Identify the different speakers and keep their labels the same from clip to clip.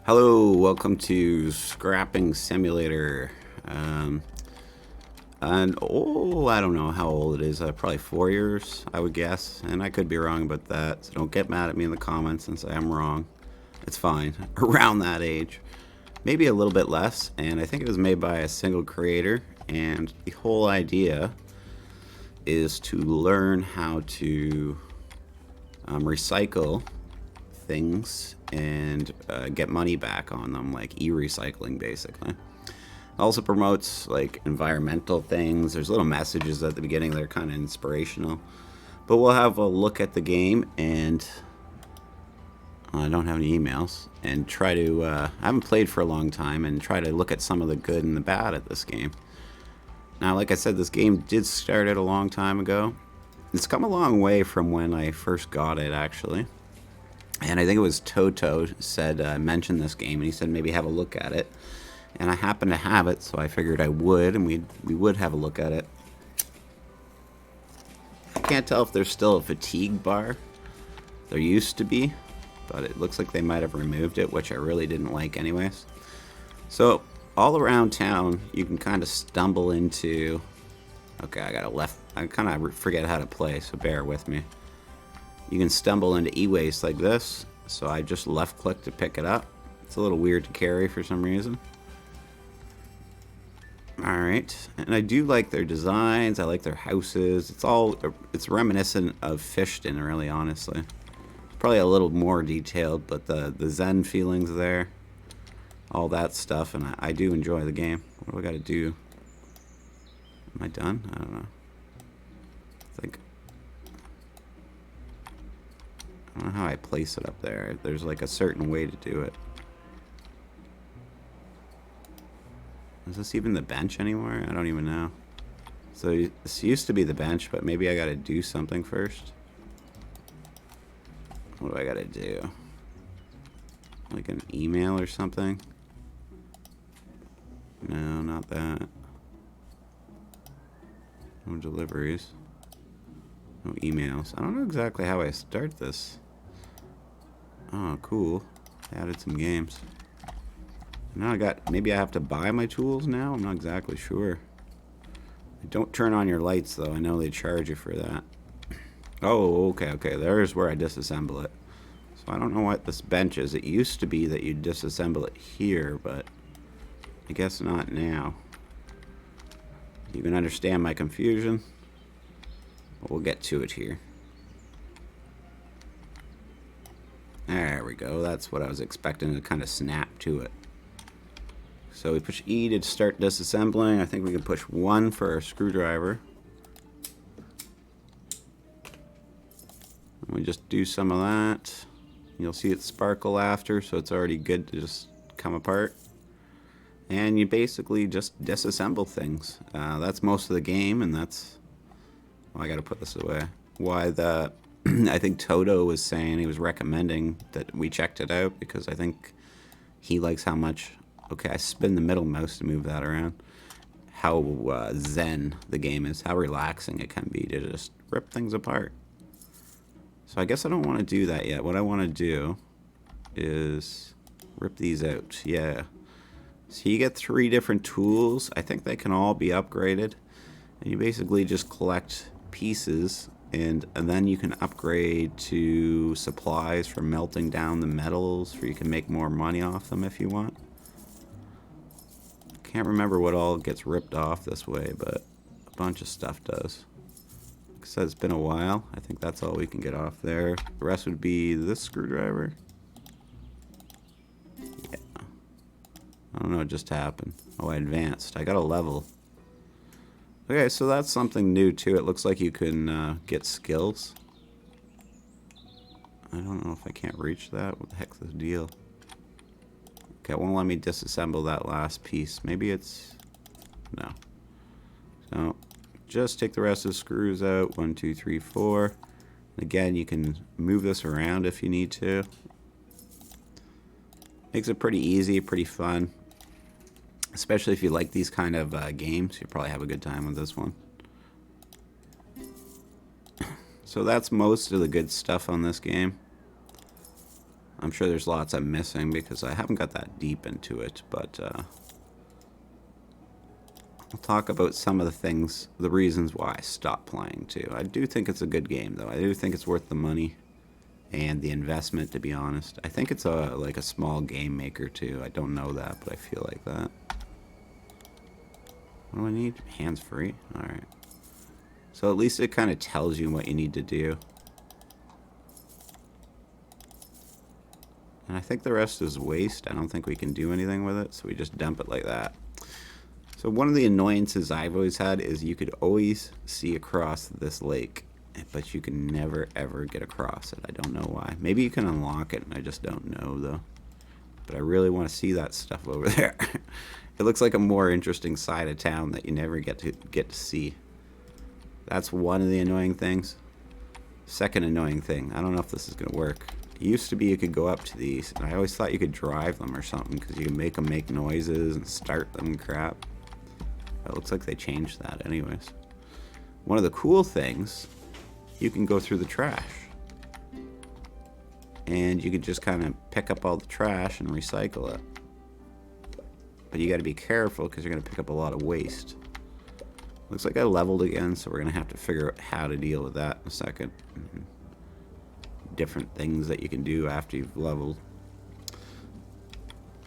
Speaker 1: Hello, welcome to Scrapping Simulator. I don't know how old it is. Probably 4 years, I would guess. And I could be wrong about that. So don't get mad at me in the comments and say I'm wrong. It's fine. Around that age. Maybe a little bit less. And I think it was made by a single creator. And the whole idea is to learn how to recycle things and get money back on them, like e-recycling basically. It also promotes like environmental things. There's little messages at the beginning that are kind of inspirational. But we'll have a look at the game, and I don't have any emails, and try to I haven't played for a long time, and try to look at some of the good and the bad at this game. Now, like I said, this game did start it a long time ago. It's come a long way from when I first got it, actually. And I think it was Toto mentioned this game, and he said maybe have a look at it. And I happened to have it, so I figured I would, and we would have a look at it. I can't tell if there's still a fatigue bar. There used to be, but it looks like they might have removed it, which I really didn't like anyways. So all around town, you can kind of stumble into... Okay, I kind of forget how to play, so bear with me. You can stumble into e-waste like this, so I just left click to pick it up. It's a little weird to carry for some reason. Alright, and I do like their designs, I like their houses. It's reminiscent of Fishton, really, honestly. Probably a little more detailed, but the Zen feelings there, all that stuff, and I do enjoy the game. What do I gotta do? Am I done? I don't know. I don't know how I place it up there. There's like a certain way to do it. Is this even the bench anymore? I don't even know. So this used to be the bench, but maybe I gotta do something first. What do I gotta do? Like an email or something? No, not that. No deliveries. No emails. I don't know exactly how I start this. Oh, cool. They added some games. Now maybe I have to buy my tools now? I'm not exactly sure. Don't turn on your lights, though. I know they charge you for that. Oh, okay. There's where I disassemble it. So I don't know what this bench is. It used to be that you disassemble it here, but I guess not now. You can understand my confusion. But we'll get to it here. There we go. That's what I was expecting to kind of snap to it. So we push E to start disassembling. I think we can push 1 for our screwdriver. And we just do some of that. You'll see it sparkle after, so it's already good to just come apart. And you basically just disassemble things. That's most of the game, and that's... Well, I gotta put this away. I think Toto was saying, he was recommending that we checked it out, because I think he likes how much... Okay, I spin the middle mouse to move that around. How zen the game is, how relaxing it can be to just rip things apart. So I guess I don't want to do that yet. What I want to do is rip these out. Yeah. So you get 3 different tools. I think they can all be upgraded. And you basically just collect pieces, and then you can upgrade to supplies for melting down the metals, or you can make more money off them if you want. Can't remember what all gets ripped off this way, but a bunch of stuff does. Like I said, it's been a while. I think that's all we can get off there. The rest would be this screwdriver. Yeah. I don't know what just happened. Oh, I advanced. I got a level. Okay, so that's something new too. It looks like you can get skills. I don't know if I can't reach that. What the heck's this deal? Okay, it won't let me disassemble that last piece. Maybe it's... No. So, just take the rest of the screws out. 1, 2, 3, 4. Again, you can move this around if you need to. Makes it pretty easy, pretty fun. Especially if you like these kind of games. You'll probably have a good time with this one. So that's most of the good stuff on this game. I'm sure there's lots I'm missing because I haven't got that deep into it, but I'll talk about some of the things, the reasons why I stopped playing too. I do think it's a good game though. I do think it's worth the money and the investment, to be honest. I think it's like a small game maker too. I don't know that, but I feel like that. What do I need? Hands free? Alright. So at least it kind of tells you what you need to do. And I think the rest is waste. I don't think we can do anything with it, so we just dump it like that. So one of the annoyances I've always had is you could always see across this lake, but you can never ever get across it. I don't know why. Maybe you can unlock it, and I just don't know though. But I really want to see that stuff over there. It looks like a more interesting side of town that you never get to see. That's one of the annoying things. Second annoying thing, I don't know if this is going to work. It used to be you could go up to these, and I always thought you could drive them or something because you can make them make noises and start them and crap. But it looks like they changed that anyways. One of the cool things, you can go through the trash. And you could just kind of pick up all the trash and recycle it. But you got to be careful because you're going to pick up a lot of waste. Looks like I leveled again, so we're going to have to figure out how to deal with that in a second. Different things that you can do after you've leveled.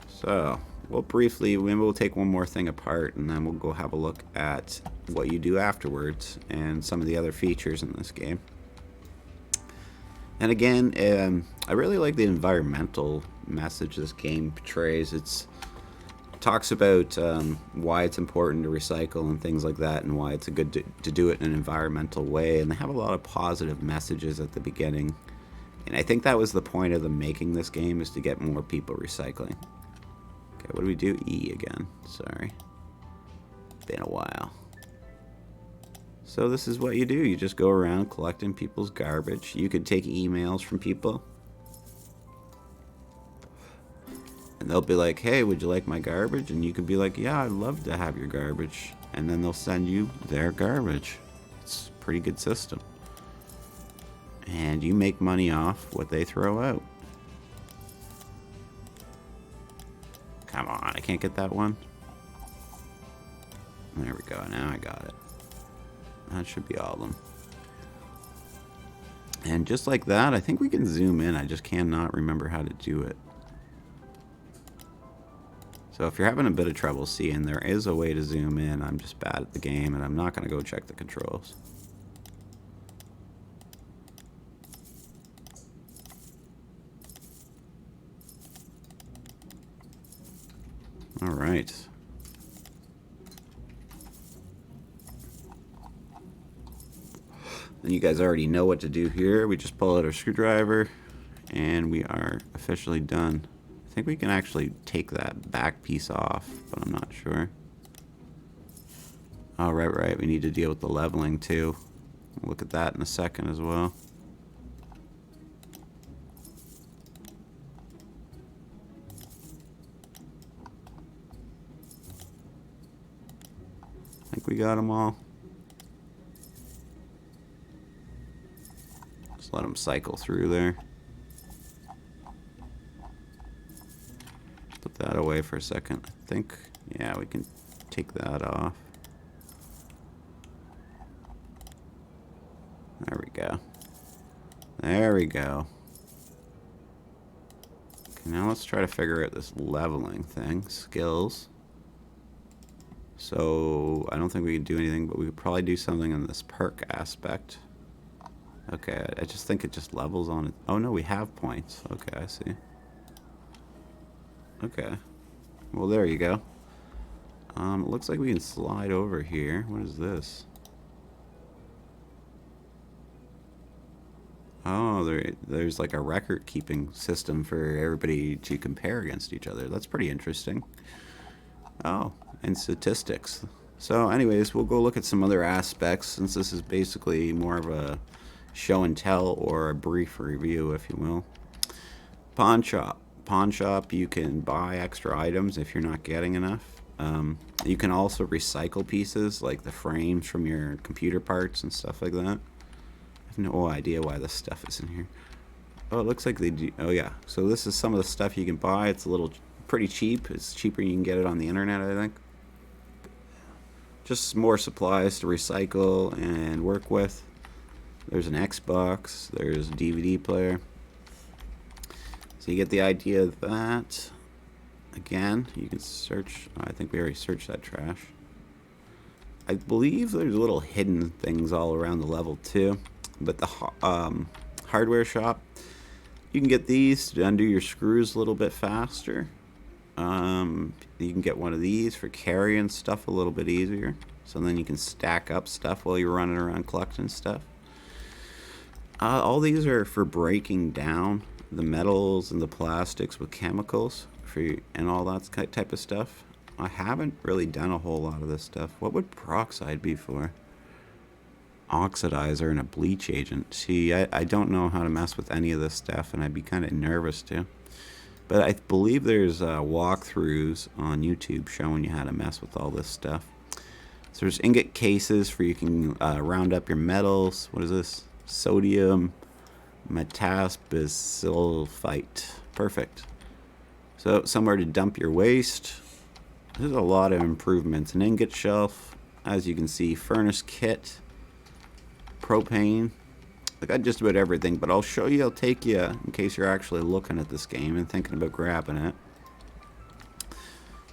Speaker 1: So, we'll briefly, maybe we'll take one more thing apart and then we'll go have a look at what you do afterwards and some of the other features in this game. And again, I really like the environmental message this game portrays. It talks about why it's important to recycle and things like that, and why it's a good to do it in an environmental way. And they have a lot of positive messages at the beginning. And I think that was the point of them making this game, is to get more people recycling. Okay, what do we do? E again. Sorry. Been a while. So this is what you do. You just go around collecting people's garbage. You could take emails from people. And they'll be like, hey, would you like my garbage? And you could be like, yeah, I'd love to have your garbage. And then they'll send you their garbage. It's a pretty good system. And you make money off what they throw out. Come on, I can't get that one. There we go, now I got it. That should be all of them. And just like that, I think we can zoom in. I just cannot remember how to do it. So if you're having a bit of trouble seeing, there is a way to zoom in. I'm just bad at the game, and I'm not going to go check the controls. All right. And you guys already know what to do here. We just pull out our screwdriver, and we are officially done. I think we can actually take that back piece off, but I'm not sure. Oh, right. We need to deal with the leveling too. We'll look at that in a second as well. I think we got them all. Just let them cycle through there. Put that away for a second. I think, yeah, we can take that off. There we go. There we go. Okay, now let's try to figure out this leveling thing. Skills. So, I don't think we can do anything, but we could probably do something on this perk aspect. Okay, I just think it just levels on it. Oh no, we have points. Okay, I see. Okay. Well, there you go. It looks like we can slide over here. What is this? Oh, there's like a record keeping system for everybody to compare against each other. That's pretty interesting. Oh, and statistics. So anyways, we'll go look at some other aspects, since this is basically more of a show and tell, or a brief review, if you will. Pawn shop. Pawn shop, you can buy extra items if you're not getting enough. You can also recycle pieces, like the frames from your computer parts and stuff like that. I have no idea why this stuff is in here. Oh, it looks like they do. Oh, yeah. So this is some of the stuff you can buy. It's a little pretty cheap. It's cheaper you can get it on the internet, I think. Just more supplies to recycle and work with. There's an Xbox. There's a DVD player. So you get the idea of that. Again, you can search. I think we already searched that trash. I believe there's little hidden things all around the level too. But the hardware shop, you can get these to undo your screws a little bit faster. You can get one of these for carrying stuff a little bit easier. So then you can stack up stuff while you're running around collecting stuff. All these are for breaking down the metals and the plastics with chemicals and all that type of stuff. I haven't really done a whole lot of this stuff. What would peroxide be for? Oxidizer and a bleach agent. See, I don't know how to mess with any of this stuff, and I'd be kind of nervous to. But I believe there's walkthroughs on YouTube showing you how to mess with all this stuff. So there's ingot cases for you can round up your metals. What is this? Sodium metabisulfite. Perfect. So somewhere to dump your waste. There's a lot of improvements. An ingot shelf, as you can see, furnace kit, propane. I got just about everything, but I'll show you, I'll take you in case you're actually looking at this game and thinking about grabbing it.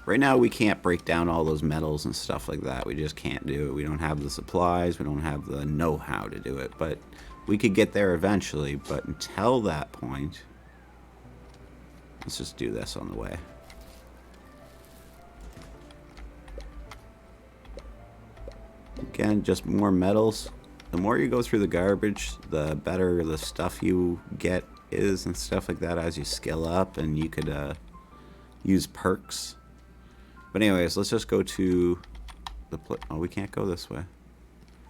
Speaker 1: Right now we can't break down all those metals and stuff like that. We just can't do it. We don't have the supplies, we don't have the know-how to do it, but we could get there eventually. But until that point, let's just do this on the way. Again, just more metals. The more you go through the garbage, the better the stuff you get is and stuff like that as you skill up, and you could use perks. But anyways, let's just go to the oh, we can't go this way.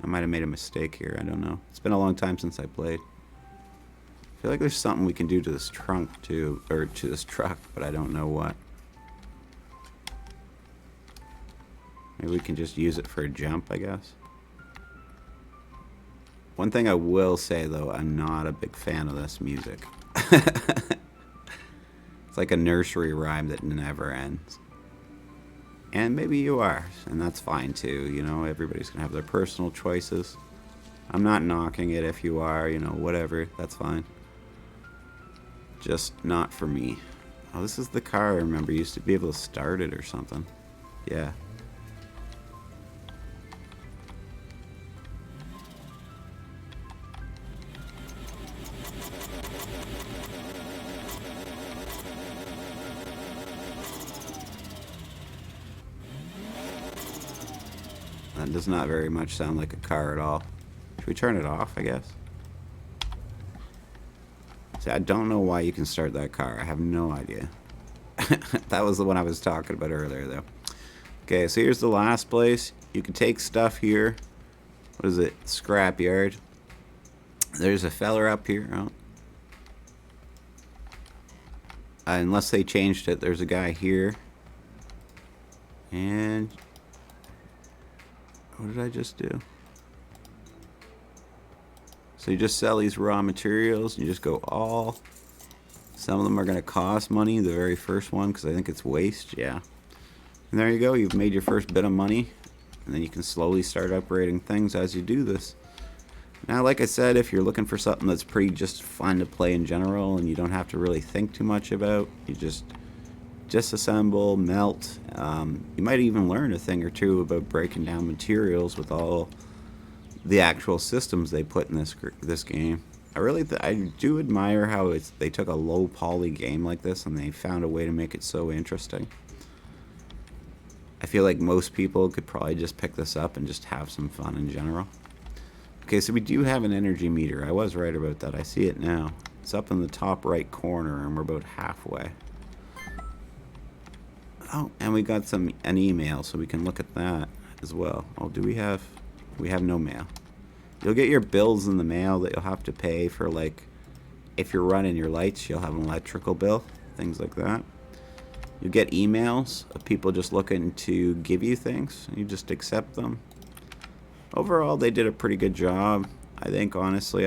Speaker 1: I might have made a mistake here. I don't know. It's been a long time since I played. I feel like there's something we can do to this trunk too, or to this truck, but I don't know what. Maybe we can just use it for a jump, I guess. One thing I will say, though, I'm not a big fan of this music. It's like a nursery rhyme that never ends. And maybe you are, and that's fine, too. You know, everybody's going to have their personal choices. I'm not knocking it if you are, you know, whatever. That's fine. Just not for me. Oh, this is the car I remember. You used to be able to start it or something. Yeah. That does not very much sound like a car at all. Should we turn it off, I guess? See, I don't know why you can start that car. I have no idea. That was the one I was talking about earlier, though. Okay, so here's the last place. You can take stuff here. What is it? Scrapyard. There's a feller up here. Oh. Unless they changed it, there's a guy here. And what did I just do? So you just sell these raw materials. You just go all. Some of them are going to cost money. The very first one, because I think it's waste. Yeah. And there you go. You've made your first bit of money. And then you can slowly start upgrading things as you do this. Now, like I said, if you're looking for something that's pretty just fun to play in general and you don't have to really think too much about, you just disassemble, melt. You might even learn a thing or two about breaking down materials with all the actual systems they put in this game. I do admire how they took a low poly game like this and they found a way to make it so interesting. I feel like most people could probably just pick this up and just have some fun in general. Okay, so we do have an energy meter. I was right about that. I see it now. It's up in the top right corner and we're about halfway. Oh, and we got an email, so we can look at that as well. Oh, we have no mail. You'll get your bills in the mail that you'll have to pay for, like, if you're running your lights, you'll have an electrical bill, things like that. You get emails of people just looking to give you things. You just accept them. Overall, they did a pretty good job. I think honestly,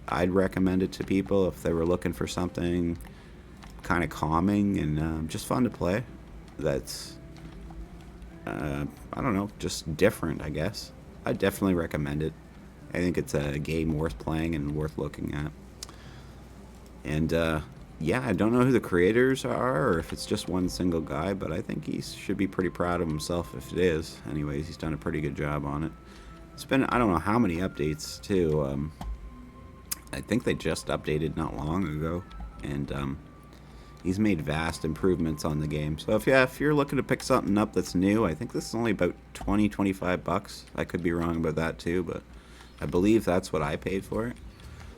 Speaker 1: I'd recommend it to people if they were looking for something kind of calming and just fun to play. That's I don't know, just different, I guess. I definitely recommend it. I think it's a game worth playing and worth looking at. And yeah, I don't know who the creators are or if it's just one single guy, but I think he should be pretty proud of himself if it is. Anyways, he's done a pretty good job on it. It's been, I don't know how many updates, too. I think they just updated not long ago. And he's made vast improvements on the game. So if you're looking to pick something up that's new, I think this is only about 20-25 bucks. I could be wrong about that too, but I believe that's what I paid for it.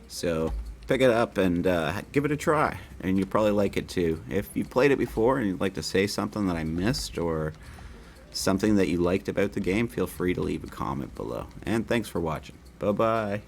Speaker 1: So pick it up and give it a try, and you'll probably like it too. If you played it before and you'd like to say something that I missed or something that you liked about the game, feel free to leave a comment below. And thanks for watching. Bye bye.